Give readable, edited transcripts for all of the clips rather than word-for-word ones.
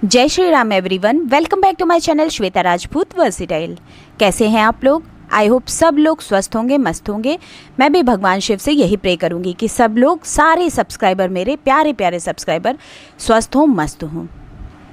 जय Shri Ram everyone, welcome back to my channel Shweta Rajput versatile. कैसे हैं आप लोग? आई होप सब लोग स्वस्थ होंगे, मस्त होंगे। मैं भी भगवान शिव से यही प्रे करूंगी कि सब लोग, सारे सब्सक्राइबर, मेरे प्यारे प्यारे सब्सक्राइबर स्वस्थ हों, मस्त हों।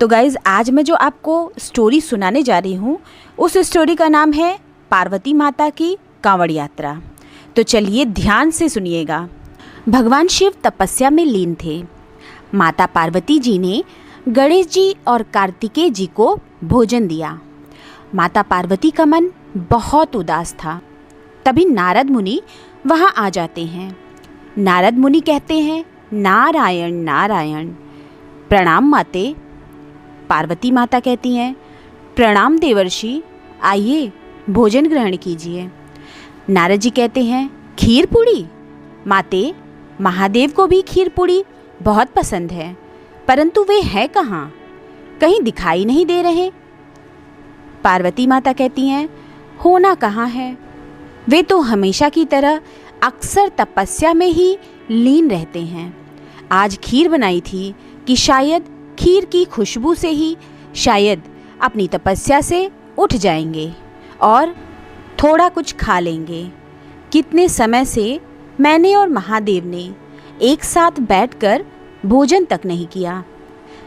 तो गाइज़, आज मैं जो आपको स्टोरी सुनाने जा रही हूँ उस स्टोरी का नाम है पार्वती माता की कांवड़ यात्रा। तो चलिए ध्यान से सुनिएगा। भगवान शिव तपस्या में लीन थे। माता पार्वती जी ने गणेश जी और कार्तिकेय जी को भोजन दिया। माता पार्वती का मन बहुत उदास था। तभी नारद मुनि वहाँ आ जाते हैं। नारद मुनि कहते हैं, नारायण नारायण। प्रणाम माते। पार्वती माता कहती हैं, प्रणाम देवर्षि, आइए भोजन ग्रहण कीजिए। नारद जी कहते हैं, खीर पूड़ी? माते, महादेव को भी खीर पूड़ी बहुत पसंद है, परंतु वे हैं कहाँ? कहीं दिखाई नहीं दे रहे। पार्वती माता कहती हैं, होना कहाँ है, वे तो हमेशा की तरह अक्सर तपस्या में ही लीन रहते हैं। आज खीर बनाई थी कि शायद खीर की खुशबू से ही शायद अपनी तपस्या से उठ जाएंगे और थोड़ा कुछ खा लेंगे। कितने समय से मैंने और महादेव ने एक साथ बैठकर भोजन तक नहीं किया।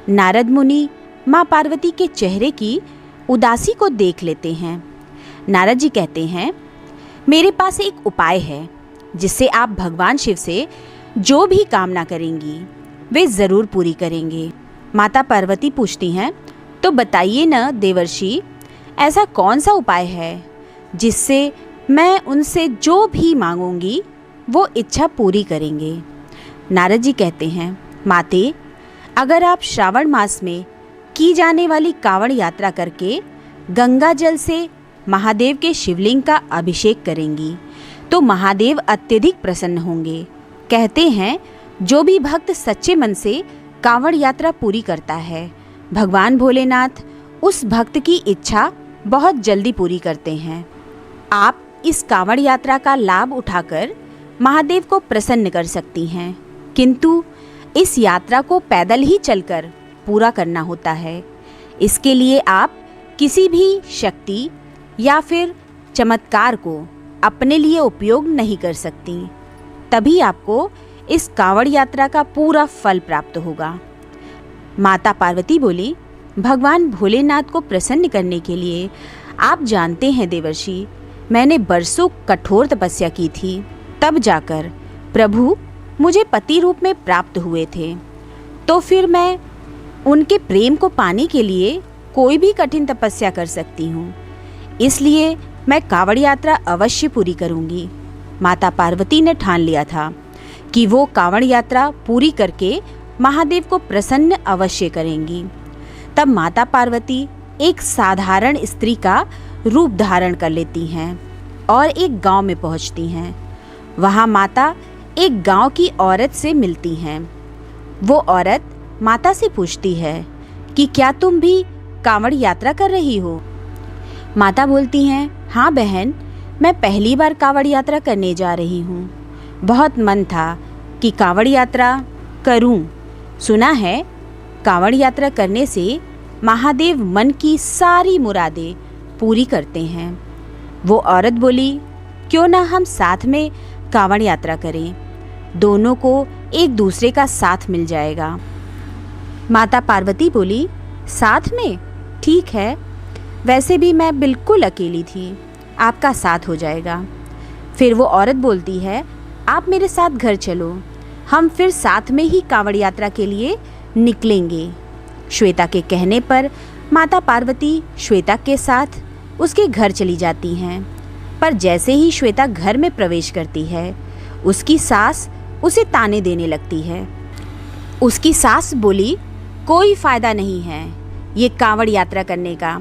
नारद मुनि माँ पार्वती के चेहरे की उदासी को देख लेते हैं। नारद जी कहते हैं, मेरे पास एक उपाय है जिससे आप भगवान शिव से जो भी कामना करेंगी वे ज़रूर पूरी करेंगे। माता पार्वती पूछती हैं, तो बताइए न देवर्षि, ऐसा कौन सा उपाय है जिससे मैं उनसे जो भी मांगूंगी वो इच्छा पूरी करेंगे? नारद जी कहते हैं, माते, अगर आप श्रावण मास में की जाने वाली कांवड़ यात्रा करके गंगा जल से महादेव के शिवलिंग का अभिषेक करेंगी तो महादेव अत्यधिक प्रसन्न होंगे। कहते हैं, जो भी भक्त सच्चे मन से कांवड़ यात्रा पूरी करता है, भगवान भोलेनाथ उस भक्त की इच्छा बहुत जल्दी पूरी करते हैं। आप इस कांवड़ यात्रा का लाभ उठाकर महादेव को प्रसन्न कर सकती हैं, किंतु इस यात्रा को पैदल ही चलकर पूरा करना होता है। इसके लिए आप किसी भी शक्ति या फिर चमत्कार को अपने लिए उपयोग नहीं कर सकती। तभी आपको इस कांवड़ यात्रा का पूरा फल प्राप्त होगा। माता पार्वती बोली, भगवान भोलेनाथ को प्रसन्न करने के लिए आप जानते हैं देवर्षि, मैंने बरसों कठोर तपस्या की थी, तब जाकर प्रभु मुझे पति रूप में प्राप्त हुए थे। तो फिर मैं उनके प्रेम को पाने के लिए कोई भी कठिन तपस्या कर सकती हूँ। इसलिए मैं कांवड़ यात्रा अवश्य पूरी करूँगी। माता पार्वती ने ठान लिया था कि वो कांवड़ यात्रा पूरी करके महादेव को प्रसन्न अवश्य करेंगी। तब माता पार्वती एक साधारण स्त्री का रूप धारण कर लेती हैं और एक गांव में पहुंचती हैं। वहां माता एक गांव की औरत से मिलती हैं। वो औरत माता से पूछती है कि क्या तुम भी कांवड़ यात्रा कर रही हो? माता बोलती हैं, हाँ बहन, मैं पहली बार कांवड़ यात्रा करने जा रही हूँ। बहुत मन था कि कांवड़ यात्रा करूँ। सुना है कांवड़ यात्रा करने से महादेव मन की सारी मुरादें पूरी करते हैं। वो औरत बोली, क्यों ना हम साथ में कांवड़ यात्रा करें, दोनों को एक दूसरे का साथ मिल जाएगा। माता पार्वती बोली, साथ में? ठीक है, वैसे भी मैं बिल्कुल अकेली थी, आपका साथ हो जाएगा। फिर वो औरत बोलती है, आप मेरे साथ घर चलो, हम फिर साथ में ही कांवड़ यात्रा के लिए निकलेंगे। श्वेता के कहने पर माता पार्वती श्वेता के साथ उसके घर चली जाती हैं। पर जैसे ही श्वेता घर में प्रवेश करती है, उसकी सास उसे ताने देने लगती है। उसकी सास बोली, कोई फ़ायदा नहीं है ये कांवड़ यात्रा करने का।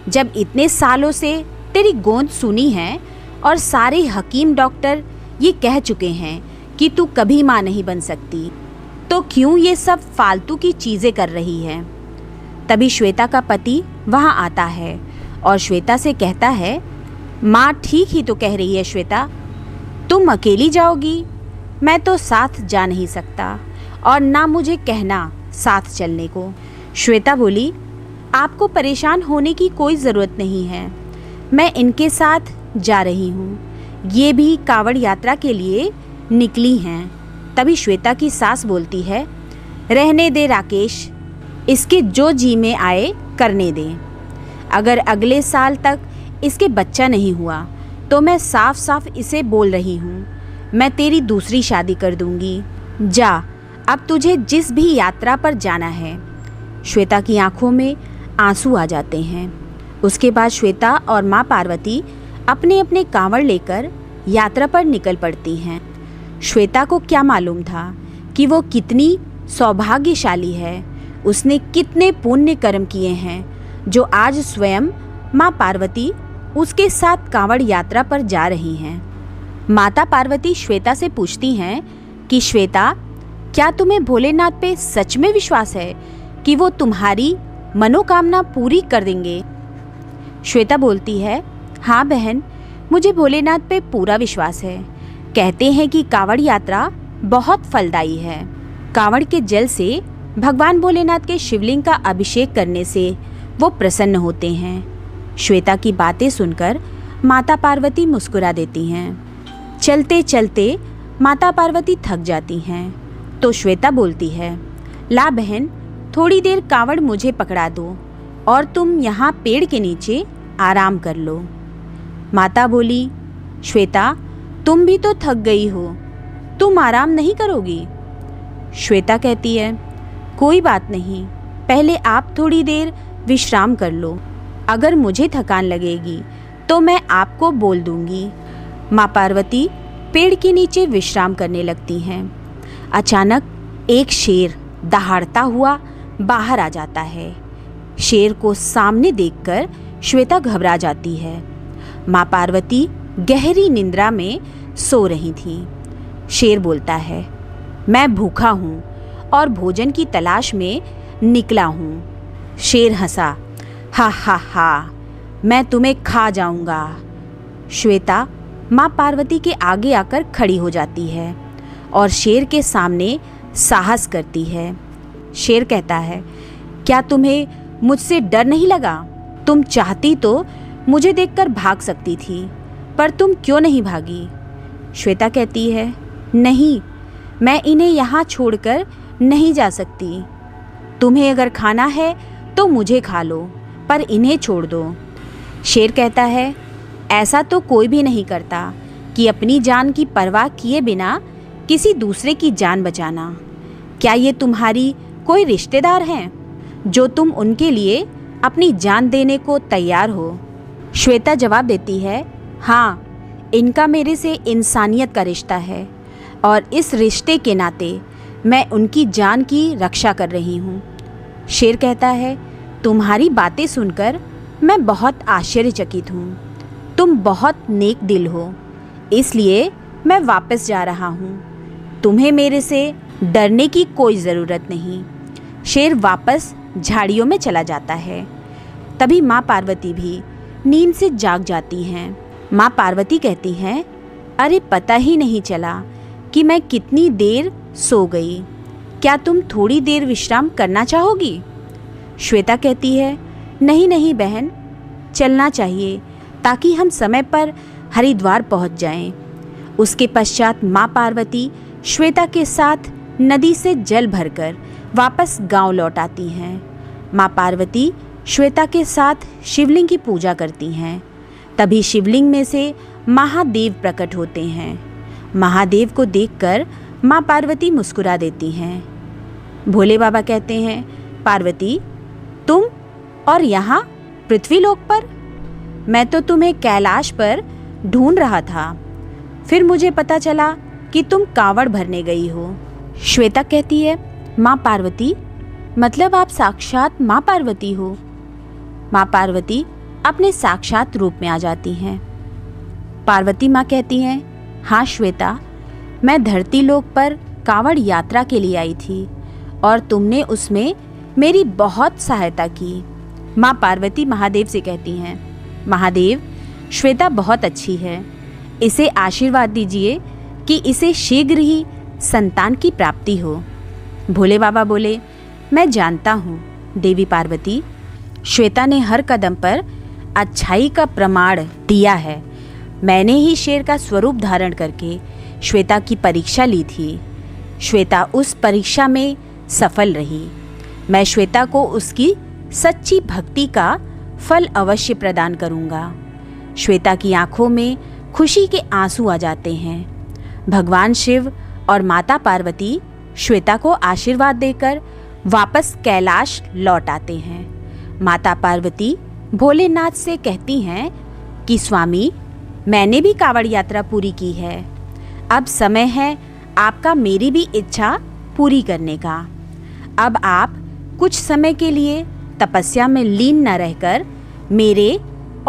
जब इतने सालों से तेरी गोंद सुनी है और सारे हकीम डॉक्टर ये कह चुके हैं कि तू कभी माँ नहीं बन सकती, तो क्यों ये सब फालतू की चीज़ें कर रही है? तभी श्वेता का पति वहाँ आता है और श्वेता से कहता है, माँ ठीक ही तो कह रही है श्वेता, तुम अकेली जाओगी, मैं तो साथ जा नहीं सकता और ना मुझे कहना साथ चलने को। श्वेता बोली, आपको परेशान होने की कोई ज़रूरत नहीं है, मैं इनके साथ जा रही हूँ, ये भी कांवड़ यात्रा के लिए निकली हैं। तभी श्वेता की सास बोलती है, रहने दे राकेश, इसके जो जी में आए करने दे। अगर अगले साल तक इसके बच्चा नहीं हुआ तो मैं साफ साफ इसे बोल रही हूँ, मैं तेरी दूसरी शादी कर दूँगी। जा, अब तुझे जिस भी यात्रा पर जाना है। श्वेता की आंखों में आंसू आ जाते हैं। उसके बाद श्वेता और माँ पार्वती अपने अपने कांवड़ लेकर यात्रा पर निकल पड़ती हैं। श्वेता को क्या मालूम था कि वो कितनी सौभाग्यशाली है, उसने कितने पुण्य कर्म किए हैं जो आज स्वयं माँ पार्वती उसके साथ कांवड़ यात्रा पर जा रही हैं। माता पार्वती श्वेता से पूछती हैं कि श्वेता, क्या तुम्हें भोलेनाथ पे सच में विश्वास है कि वो तुम्हारी मनोकामना पूरी कर देंगे? श्वेता बोलती है, हाँ बहन, मुझे भोलेनाथ पे पूरा विश्वास है। कहते हैं कि कांवड़ यात्रा बहुत फलदायी है। कांवड़ के जल से भगवान भोलेनाथ के शिवलिंग का अभिषेक करने से वो प्रसन्न होते हैं। श्वेता की बातें सुनकर माता पार्वती मुस्कुरा देती हैं। चलते चलते माता पार्वती थक जाती हैं तो श्वेता बोलती है, ला बहन, थोड़ी देर कांवड़ मुझे पकड़ा दो और तुम यहाँ पेड़ के नीचे आराम कर लो। माता बोली, श्वेता, तुम भी तो थक गई हो, तुम आराम नहीं करोगी? श्वेता कहती है, कोई बात नहीं, पहले आप थोड़ी देर विश्राम कर लो, अगर मुझे थकान लगेगी तो मैं आपको बोल दूंगी। माँ पार्वती पेड़ के नीचे विश्राम करने लगती हैं। अचानक एक शेर दहाड़ता हुआ बाहर आ जाता है। शेर को सामने देखकर श्वेता घबरा जाती है। माँ पार्वती गहरी निंद्रा में सो रही थीं। शेर बोलता है, मैं भूखा हूँ और भोजन की तलाश में निकला हूँ। शेर हंसा, हा हा हा, मैं तुम्हें खा जाऊंगा। श्वेता माँ पार्वती के आगे आकर खड़ी हो जाती है और शेर के सामने साहस करती है। शेर कहता है, क्या तुम्हें मुझसे डर नहीं लगा? तुम चाहती तो मुझे देखकर भाग सकती थी, पर तुम क्यों नहीं भागी? श्वेता कहती है, नहीं, मैं इन्हें यहाँ छोड़कर नहीं जा सकती। तुम्हें अगर खाना है तो मुझे खा लो, पर इन्हें छोड़ दो। शेर कहता है, ऐसा तो कोई भी नहीं करता कि अपनी जान की परवाह किए बिना किसी दूसरे की जान बचाना। क्या ये तुम्हारी कोई रिश्तेदार हैं जो तुम उनके लिए अपनी जान देने को तैयार हो? श्वेता जवाब देती है, हाँ, इनका मेरे से इंसानियत का रिश्ता है और इस रिश्ते के नाते मैं उनकी जान की रक्षा कर रही हूँ। शेर कहता है, तुम्हारी बातें सुनकर मैं बहुत आश्चर्यचकित हूँ। तुम बहुत नेक दिल हो, इसलिए मैं वापस जा रहा हूँ। तुम्हें मेरे से डरने की कोई ज़रूरत नहीं। शेर वापस झाड़ियों में चला जाता है। तभी माँ पार्वती भी नींद से जाग जाती हैं। माँ पार्वती कहती हैं, अरे पता ही नहीं चला कि मैं कितनी देर सो गई। क्या तुम थोड़ी देर विश्राम करना चाहोगी? श्वेता कहती है, नहीं नहीं बहन, चलना चाहिए ताकि हम समय पर हरिद्वार पहुंच जाएं। उसके पश्चात माँ पार्वती श्वेता के साथ नदी से जल भरकर वापस गांव लौट आती हैं। माँ पार्वती श्वेता के साथ शिवलिंग की पूजा करती हैं। तभी शिवलिंग में से महादेव प्रकट होते हैं। महादेव को देखकर माँ पार्वती मुस्कुरा देती हैं। भोले बाबा कहते हैं, पार्वती, तुम और यहाँ पृथ्वीलोक पर? मैं तो तुम्हें कैलाश पर ढूंढ रहा था, फिर मुझे पता चला कि तुम कांवड़ भरने गई हो। श्वेता कहती है, माँ पार्वती, मतलब आप साक्षात माँ पार्वती हो? माँ पार्वती अपने साक्षात रूप में आ जाती हैं। पार्वती माँ कहती हैं, हाँ श्वेता, मैं धरती लोक पर कांवड़ यात्रा के लिए आई थी और तुमने उसमें मेरी बहुत सहायता की। माँ पार्वती महादेव से कहती हैं, महादेव, श्वेता बहुत अच्छी है, इसे आशीर्वाद दीजिए कि इसे शीघ्र ही संतान की प्राप्ति हो। भोले बाबा बोले, मैं जानता हूँ देवी पार्वती, श्वेता ने हर कदम पर अच्छाई का प्रमाण दिया है। मैंने ही शेर का स्वरूप धारण करके श्वेता की परीक्षा ली थी। श्वेता उस परीक्षा में सफल रही। मैं श्वेता को उसकी सच्ची भक्ति का फल अवश्य प्रदान करूँगा। श्वेता की आंखों में खुशी के आंसू आ जाते हैं। भगवान शिव और माता पार्वती श्वेता को आशीर्वाद देकर वापस कैलाश लौट आते हैं। माता पार्वती भोलेनाथ से कहती हैं कि स्वामी, मैंने भी कांवड़ यात्रा पूरी की है। अब समय है आपका मेरी भी इच्छा पूरी करने का। अब आप कुछ समय के लिए तपस्या में लीन न रहकर मेरे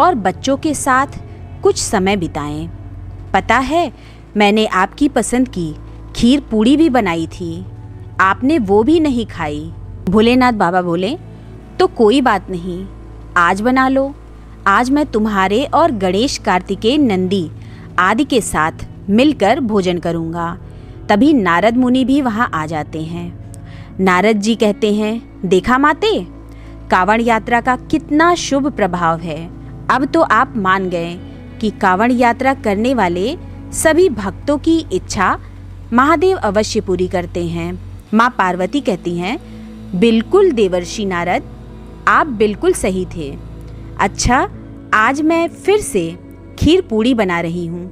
और बच्चों के साथ कुछ समय बिताएं। पता है, मैंने आपकी पसंद की खीर पूड़ी भी बनाई थी, आपने वो भी नहीं खाई। भोलेनाथ बाबा बोले, तो कोई बात नहीं, आज बना लो। आज मैं तुम्हारे और गणेश, कार्तिकेय, नंदी आदि के साथ मिलकर भोजन करूँगा। तभी नारद मुनि भी वहाँ आ जाते हैं। नारद जी कहते हैं, देखा माते, कांवड़ यात्रा का कितना शुभ प्रभाव है। अब तो आप मान गए कि कांवड़ यात्रा करने वाले सभी भक्तों की इच्छा महादेव अवश्य पूरी करते हैं। माँ पार्वती कहती हैं, बिल्कुल देवर्षि नारद, आप बिल्कुल सही थे। अच्छा, आज मैं फिर से खीर पूड़ी बना रही हूँ,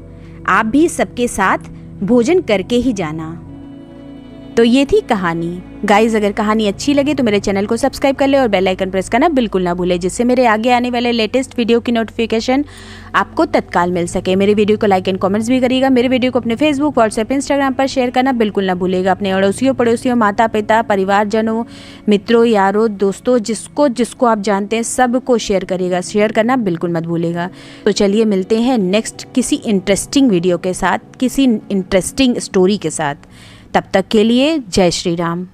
आप भी सबके साथ भोजन करके ही जाना। तो ये थी कहानी। गाइज, अगर कहानी अच्छी लगे तो मेरे चैनल को सब्सक्राइब कर ले और बेल आइकन प्रेस करना बिल्कुल ना भूले, जिससे मेरे आगे आने वाले लेटेस्ट वीडियो की नोटिफिकेशन आपको तत्काल मिल सके। मेरे वीडियो को लाइक एंड कमेंट्स भी करिएगा। मेरे वीडियो को अपने फेसबुक, व्हाट्सएप, इंस्टाग्राम पर शेयर करना बिल्कुल ना भूलेगा। अपने अड़ोसियों, पड़ोसियों, माता पिता, परिवारजनों, मित्रों, यारों, दोस्तों, जिसको जिसको आप जानते हैं सबको शेयर करिएगा। शेयर करना बिल्कुल मत भूलेगा। तो चलिए मिलते हैं नेक्स्ट किसी इंटरेस्टिंग वीडियो के साथ, किसी इंटरेस्टिंग स्टोरी के साथ। तब तक के लिए जय श्री राम।